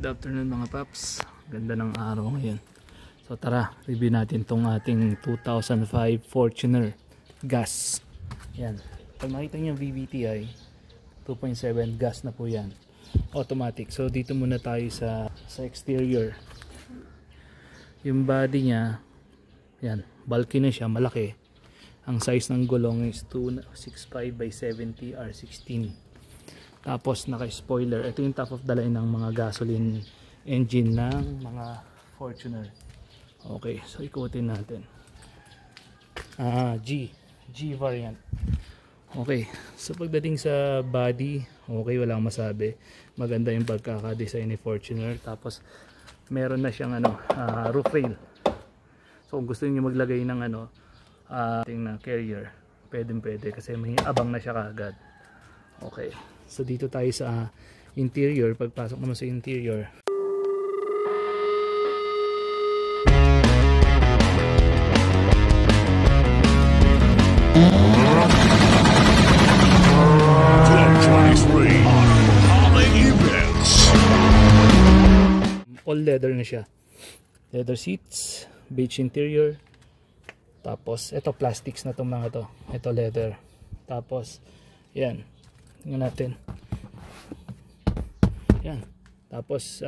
Good afternoon mga paps. Ganda ng araw ngayon. So tara, review natin tong ating 2005 Fortuner gas. Yan. Pag makita niyo yung VVTi 2.7 gas na po yan. Automatic. So dito muna tayo sa exterior. Yung body niya, yan, bulky na siya, malaki. Ang size ng gulong is 265 by 70 R16. Tapos naka-spoiler. Ito yung top of the line ng mga gasoline engine ng mga Fortuner. Okay, so ikutin natin. G variant. Okay, so pagdating sa body, okay, walang masabi. Maganda yung pagkaka-design ni Fortuner. Tapos meron na siyang roof rail. So kung gusto niyo maglagay ng na carrier, pwede kasi may abang na siya kaagad. Okay. So dito tayo sa interior. Pagpasok naman sa interior, all leather na siya. Leather seats, beige interior. Tapos ito plastics na itong mga to. Ito leather. Tapos yan. Tingnan natin. Yan. Tapos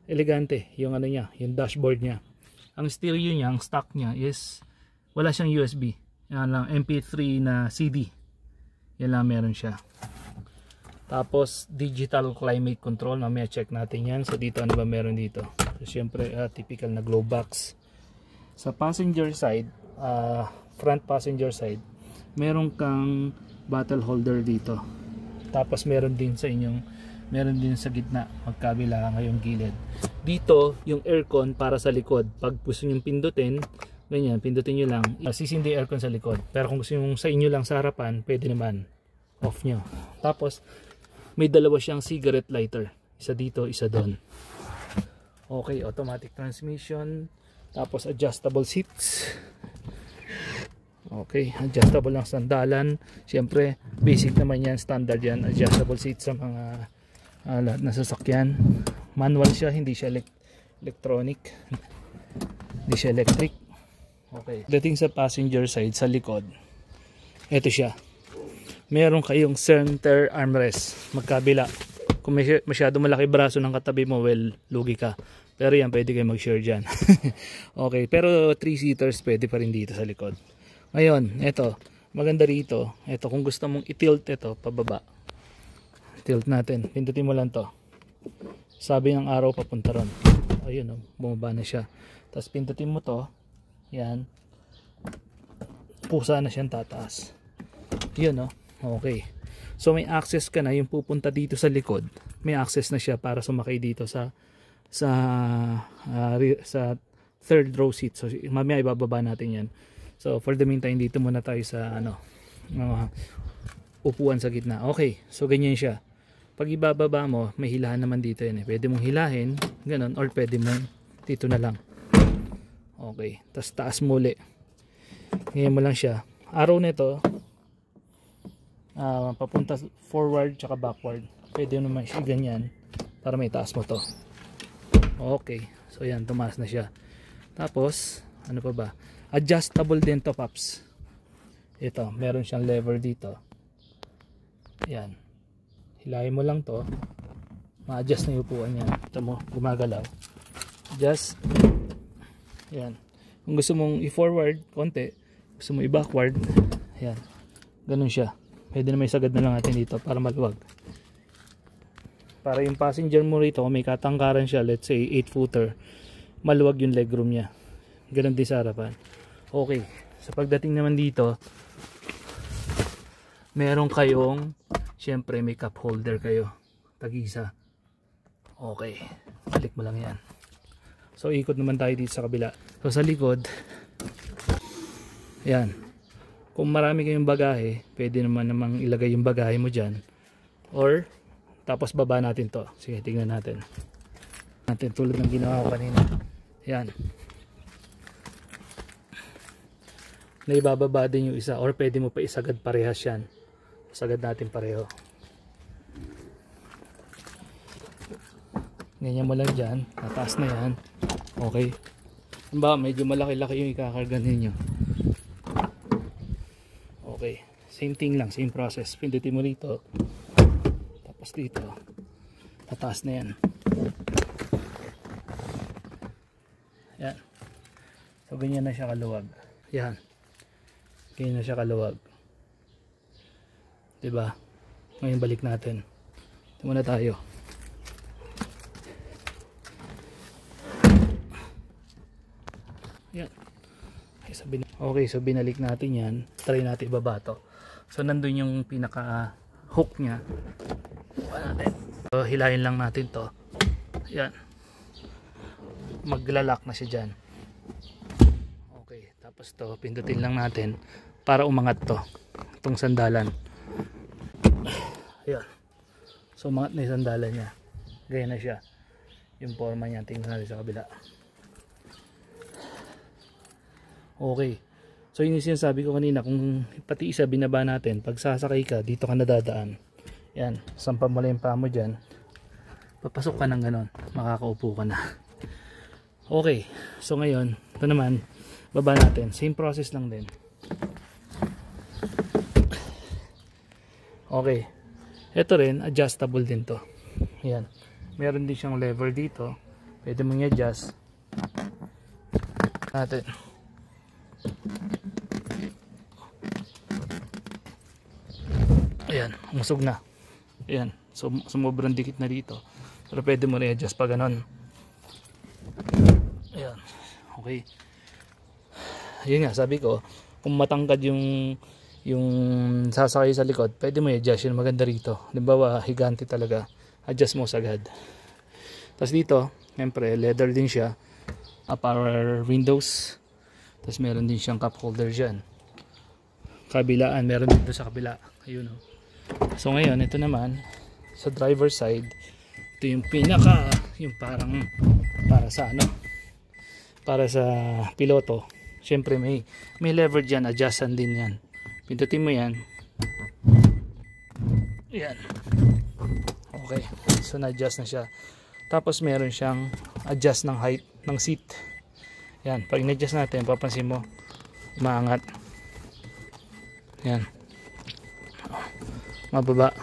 elegante yung niya, yung dashboard niya. Ang stereo niya, ang stock niya is wala siyang USB. Yan lang, MP3 na CD. Yan lang meron siya. Tapos digital climate control, mamaya check natin yan. So dito ano ba meron dito? So, syempre typical na glow box. Sa passenger side, front passenger side, meron kang bottle holder dito. Tapos meron din sa gitna, magkabila ngayong gilid. Dito yung aircon para sa likod. Pag gusto niyo pindutin, ganyan, pindutin niyo lang. Sisindi aircon sa likod. Pero kung gusto niyo sa inyo lang sa harapan, pwede naman off niyo. Tapos may dalawa siyang cigarette lighter. Isa dito, isa doon. Okay, automatic transmission. Tapos adjustable seats. Okay, adjustable lang sandalan. Siyempre, basic naman yan, standard yan. Adjustable seats sa mga lahat na sasakyan. Manual siya, hindi siya electronic. Hindi siya electric. Okay. Dating sa passenger side, sa likod, ito siya. Meron kayong center armrest, magkabila. Kung masyado malaki braso ng katabi mo, well, lugi ka. Pero yan, pwede kayo mag-share dyan. Okay, pero 3-seaters pwede pa rin dito sa likod. Ngayon, ito, maganda rito. Ito, kung gusto mong i-tilt ito, pababa. Tilt natin. Pindutin mo lang to. Sabi ng araw, papunta ron. Ayun, bumaba na siya. Tapos pindutin mo to. Yan. Pusa na siyang tataas. Yun, okay. So, may access ka na. Yung pupunta dito sa likod, may access na siya para sumakay dito sa third row seat. So, mamaya ibababa natin yan. So for the meantime, dito muna tayo sa mga upuan sa gitna. Okay, so ganyan siya. Pag ibababa mo, may hilahan naman dito yan. Pwede mong hilahin, ganun, or pwede mong dito na lang. Okay, tas taas muli. Ngayon mo lang siya. Arrow nito, papunta forward tsaka backward. Pwede naman siya ganyan para may taas mo to. Okay, so yan, tumaas na siya. Tapos, ano pa ba? Adjustable din to, paps. Ito, meron siyang lever dito. Yan. Hilahin mo lang to. Ma-adjust na yung upuan niya. Ito mo, gumagalaw. Adjust. Yan. Kung gusto mong i-forward konti, gusto mong i-backward, yan. Ganun siya. Pwede na may sagad na lang natin dito para maluwag. Para yung passenger mo rito, kung may katangkaran siya, let's say 8-footer, maluwag yung legroom niya. Ganun din sa harapan. Okay, sa pagdating naman dito, meron kayong, syempre may cup holder kayo, tag-isa. Okay, balik mo lang yan. So ikot naman tayo dito sa kabila. So sa likod, yan, kung marami kayong bagahe, pwede naman namang ilagay yung bagahe mo dyan, or tapos baba natin to. Sige, tingnan natin tulad ng ginawa ko kanina. Yan, na ibababa din yung isa, or pwede mo pa isagad parehas yan. Sagad natin pareho. ganyan mo lang dyan, nataas na yan. Okay, ba medyo malaki-laki yung ikakarga ninyo. Okay, same thing lang, same process. Pindutin mo dito, tapos dito tataas na yan. Yan, so ganyan na siya kaluwag. Yan, ganyan na siya kaluwag, diba? Ngayon balik natin, ito muna tayo. Yan. Okay, so binalik natin yan. Try natin ibaba to. So nandun yung pinaka hook nya. So hilahin lang natin to. Yan, maglalak na siya dyan. Okay, tapos to pindutin lang natin para umangat to, itong sandalan. Ayan, so umangat na yung sandalan nya. Ganyan na siya yung forma nya. Tingnan natin sa kabila. Okay, so yun yung sinasabi ko kanina, kung pati isa binaba natin, pag sasakay ka, dito ka nadadaan. Yan, sampa mo lang yung paa mo dyan, papasok ka ng ganon, makakaupo ka na. Okay, so ngayon, ito naman, baba natin, same process lang din. Okay, ito rin, adjustable din to. Yan, meron din siyang lever dito, pwede mong i-adjust natin. Ayan, umusog na. Ayan, so sumubrang dikit na dito, pero pwede mo i-adjust pa ganon. Ayan, okay. Ayun nga, sabi ko, kung matangkad yung sasakay sa likod, pwede mo i-adjust. Yun maganda rito. Halimbawa, higante talaga, adjust mo sagad. Tapos dito, siyempre, leather din siya, power windows. Tapos meron din siyang cup holder dyan. Kabilaan, meron dito sa kabila. Ayun, oh. So ngayon, ito naman sa driver side, ito yung pinaka, yung parang para sa ano, para sa piloto. Syempre may lever dyan, adjustan din yan. Pindutin mo yan. Yan. Okay, so na-adjust na siya. Tapos meron siyang adjust ng height ng seat. Yan, pag in-adjust natin, papansin mo umaangat. Yan, mababa.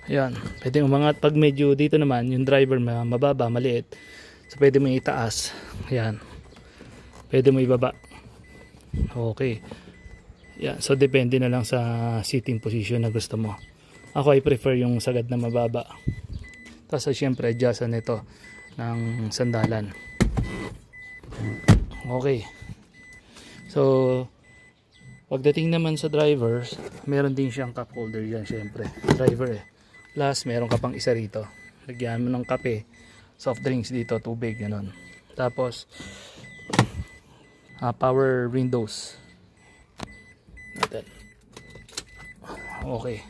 Yan, pwede umangat. Pag medyo dito naman yung driver mababa, maliit, so pwede mo itaas. Yan, pwede mo ibaba. Okay, yan, so depende na lang sa seating position na gusto mo. Ako ay prefer yung sagad na mababa. Tapos syempre adjustan nito ng sandalan. Okay, so pagdating naman sa drivers, meron din siyang cup holder yan, syempre driver eh. Plus meron ka pang isa rito, lagyan mo ng kape, soft drinks dito, tubig, ganon. Tapos power windows natin. Okay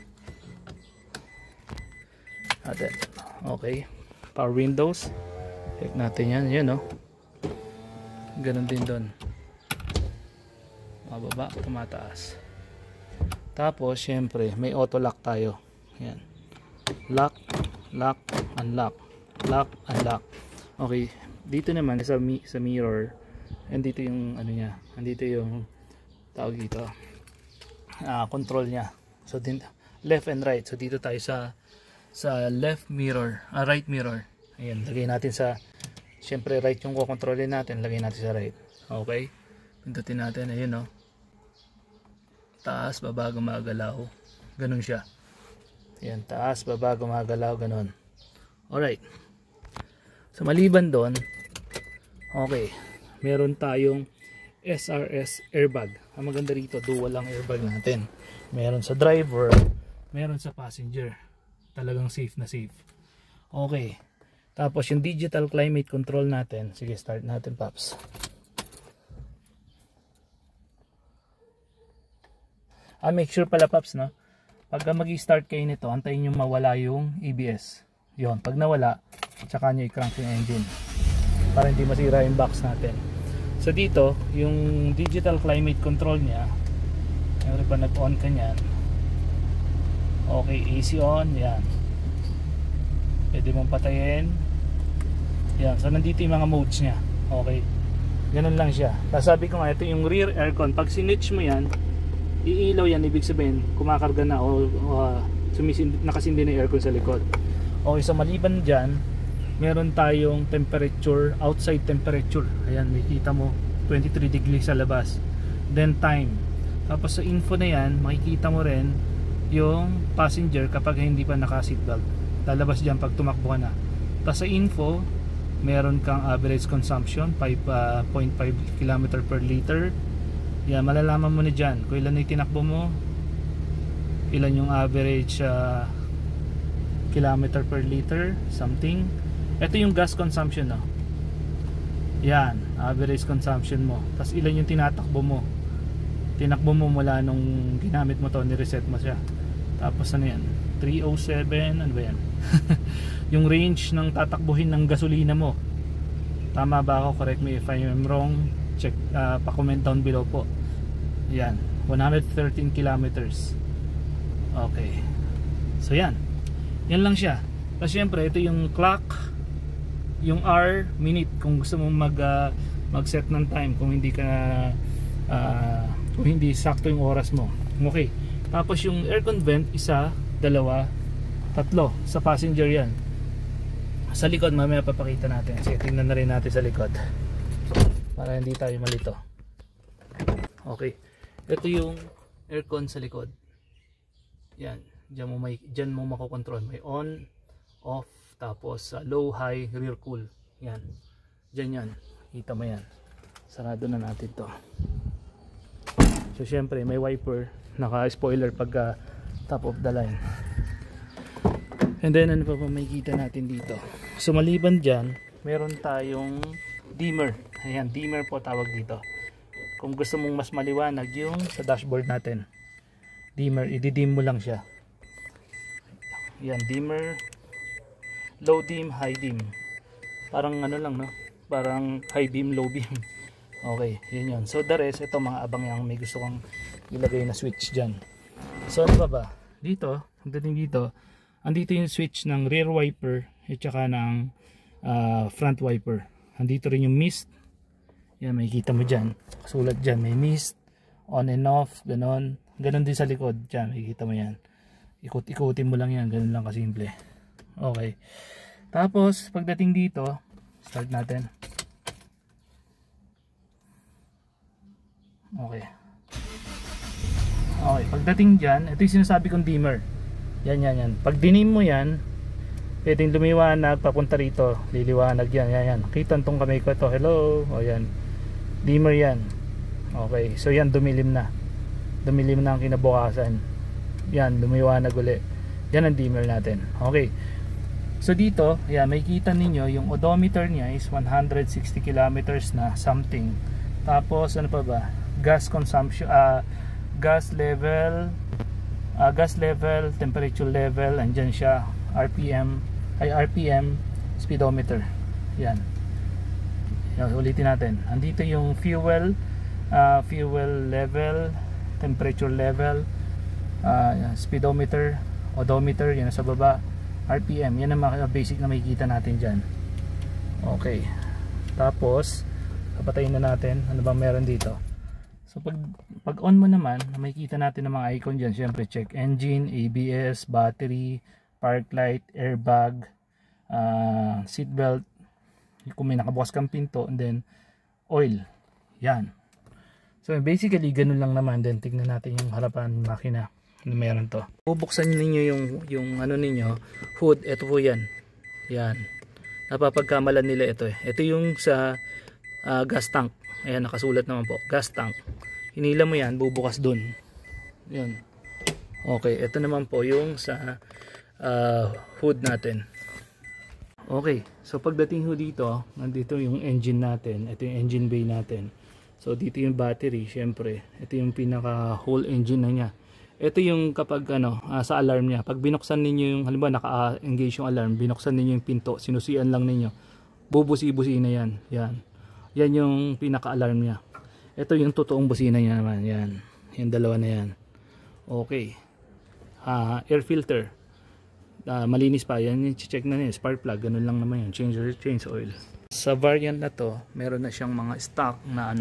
natin. Okay, power windows, check natin yan. Yan, no, ganon din doon, mababa, tumataas. Tapos syempre may auto lock tayo. Yan, lock, lock, unlock, lock, unlock. Okay, dito naman sa mirror, andito yung ano niya, andito yung tawag dito, control niya. So din left and right. So dito tayo sa left mirror, right mirror. Ayan, lagay natin sa, syempre right yung kukontrolin natin, lagay natin sa right. Okay, pindutin natin. Ayun, no, taas, baba, gumagalaw, ganun siya. Ayan, taas, baba, gumagalaw, ganun. Alright, so maliban doon, okay, meron tayong SRS airbag. Ang maganda rito, dual lang airbag natin. Meron sa driver, meron sa passenger. Talagang safe na safe. Okay, tapos yung digital climate control natin. Sige, start natin, Paps. Make sure pala, Paps, no, pagka mag-i-start kayo nito, antayin nyo mawala yung ABS. Yon, pag nawala, tsaka nyo i-crank yung engine para hindi masira yung box natin. So dito, yung digital climate control nya, meron pa nag-on ka nyan. Okay, AC on, yan. pwede mong patayin. Yan, so nandito yung mga modes nya. Okay, ganun lang siya. Tapos sabi ko nga, ito yung rear aircon. Pag sinitch mo yan, iilaw yan, ibig sabihin kumakarga na o nakasindi na yung aircon sa likod. Okay, so maliban dyan, meron tayong temperature, outside temperature. Ayan, makikita mo 23 degrees sa labas. Then time. Tapos sa info na yan, makikita mo rin yung passenger kapag hindi pa naka-seatbelt. Lalabas dyan pag tumakbo ka na. Tapos sa info, meron kang average consumption 5.5 km per liter. Yan, malalaman mo na dyan kung ilan yung tinakbo mo, ilan yung average kilometer per liter, something. Ito yung gas consumption, no? Yan, average consumption mo. Tapos ilan yung tinakbo mo mula nung ginamit mo to, ni-reset mo siya. Tapos ano yan, 307, ano ba yan? Yung range ng tatakbuhin ng gasolina mo. Tama ba ako? Correct me if I am wrong. Check, pa-comment down below po. Yan, 113 kilometers. Okay, so yan lang siya. Tapos syempre ito yung clock, yung hour, minute kung gusto mo mag-set ng time kung hindi ka kung hindi sakto yung oras mo. Okay, tapos yung aircon vent, isa, dalawa, tatlo sa passenger yan. Sa likod mamaya papakita natin. Sige, tingnan na rin natin sa likod para hindi tayo malito. Okay, ito yung aircon sa likod. Yan, dyan mo makokontrol. May on, off, tapos low, high, rear cool. Yan, dyan yan, kita mo yan. Sarado na natin to. So syempre may wiper, naka spoiler pagka top of the line. And then ano pa makikita natin dito? So maliban dyan, meron tayong dimmer. Ayan, dimmer po tawag dito. Kung gusto mong mas maliwanag yung sa dashboard natin, dimmer, i-dim mo lang siya. Yan, dimmer, low dim, high dim. Parang ano lang, no? Parang high beam, low beam. Okay, yun yun. So the rest, ito mga abang yung may gusto kong ilagay na switch dyan. So ano ba? Dito, pagdating dito, andito yung switch ng rear wiper at saka ng front wiper. Andito rin yung mist. Yan, makikita mo dyan. Sulat dyan, may mist, on and off, ganon. Ganon din sa likod. Dyan, makikita mo yan. Ikot-ikutin mo lang yan. Ganon lang kasimple. Okay. Tapos, pagdating dito, start natin. Okay. Okay, pagdating dyan, ito yung sinasabi kong dimmer. Yan. Pag dinim mo yan, pwedeng lumiwanag papunta rito. Liliwanag yan. Kita tong kamay ko to. Hello. O yan. Dimmer yan. Okay, so yan, dumilim na ang kinabukasan. Yan, lumiwanag uli. Yan ang dimmer natin. Okay, so dito, yan, may kita ninyo yung odometer niya is 160 kilometers na something. Tapos ano pa ba, gas consumption, gas level, temperature level, andyan siya, RPM, speedometer. Yan. Ulitin natin. Andito yung fuel level, temperature level, speedometer, odometer, yan sa baba, RPM. Yan ang mga basic na makikita natin dyan. Okay. Tapos, papatayin na natin. Ano bang meron dito? So, pag on mo naman, makikita natin ng mga icon dyan. Siyempre, check engine, ABS, battery, park light, airbag, seat belt, kung may nakabukas kang pinto, and then oil. Yan. So basically ganun lang naman. Then tignan natin yung harapan ng makina na meron to. Bubuksan niyo yung ano ninyo, hood. Ito po yan. Yan. Napapagkamalan nila ito eh. Ito yung sa gas tank. Ayan, nakasulat naman po, gas tank. Hinila mo yan, bubukas dun. Yan. Okay, ito naman po yung sa hood natin. Okay, so pagdating ho dito, nandito yung engine natin. Ito yung engine bay natin. So dito yung battery, syempre. Ito yung pinaka whole engine na niya. Ito yung kapag sa alarm niya. Pag binuksan ninyo yung, halimbawa naka-engage yung alarm, binuksan ninyo yung pinto, sinusian lang ninyo, bubusi-busi na yan. Yan yung pinaka-alarm niya. Ito yung totoong busina niya naman. Yan. Yung dalawa na yan. Okay. Air filter. malinis pa yan, i-check na niya, spark plug, ganun lang naman yun, change oil. Sa variant na to, meron na siyang mga stock na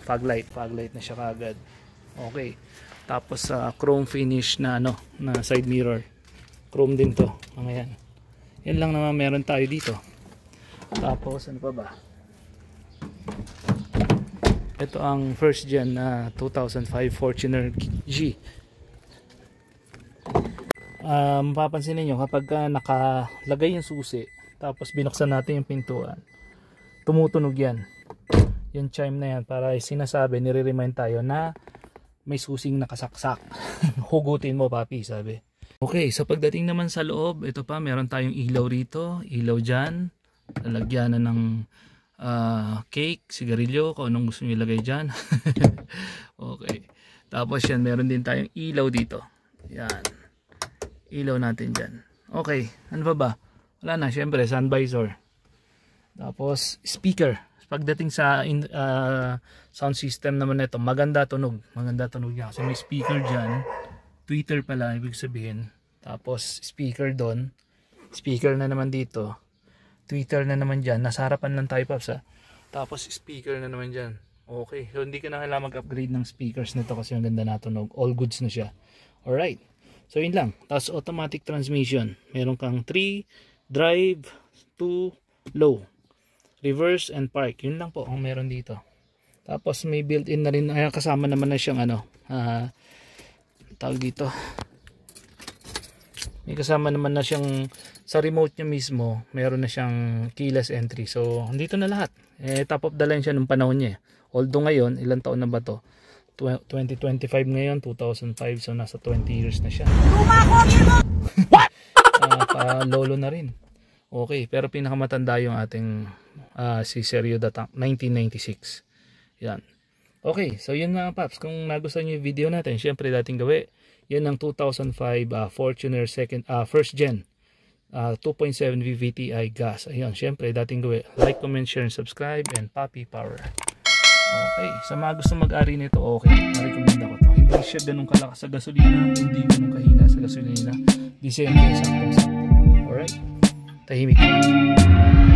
fog light na siya kagad. Okay, tapos chrome finish na na side mirror, chrome din to, mga yan lang naman meron tayo dito. Tapos ano pa ba, ito ang first gen na 2005 Fortuner G. Mapapansin niyo kapag nakalagay yung susi tapos binuksan natin yung pintuan, tumutunog yan, yung chime na yan, para sinasabi, nire-remind tayo na may susing nakasaksak. Hugutin mo papi, sabi. Okay, so pagdating naman sa loob, ito pa, meron tayong ilaw rito, ilaw dyan, lalagyan na ng cake, sigarilyo, kung anong gusto nyo ilagay dyan. Okay, tapos yan, meron din tayong ilaw dito, yan, ilaw natin dyan. Okay, ano pa ba? Wala na, syempre sun visor. Tapos speaker. Pagdating sa sound system naman nito, maganda tunog niya kasi may speaker dyan, tweeter pala ibig sabihin, tapos speaker doon, speaker na naman dito, tweeter na naman dyan, nasa harapan lang tayo paps, tapos speaker na naman dyan. Okay, so hindi ka na kailangan mag-upgrade ng speakers nito kasi ang ganda na tunog, all goods na siya. Alright, so yun lang. Tapos automatic transmission, meron kang 3 drive, 2 low, reverse and park, yun lang po ang meron dito. Tapos may built-in na rin, kasama naman na siyang tawag dito, may kasama naman na siyang sa remote niya mismo, meron na siyang keyless entry. So dito na lahat, top of the line siya nung panahon niya. Although ngayon, ilang taon na ba to, 2025 ngayon, 2005, so nasa 20 years na siya. Lolo na rin. Okay, pero pinakamatanda yung ating si Serio Datang 1996. Yan. Okay, so yun mga paps. Kung nagustuhan niyo yung video natin, syempre dating gawi. Yan ang 2005 Fortuner first gen 2.7 VVTi gas. Ayun, syempre dating gawi. Like, comment, share, and subscribe, and Papi Power. Okay, sa mga gusto mag-ari nito, okay, ma-recommend ako to. Hindi siya ganun kalakas sa gasolina, hindi ganun kahina sa gasolina. December, sakto. Alright, tahimik na.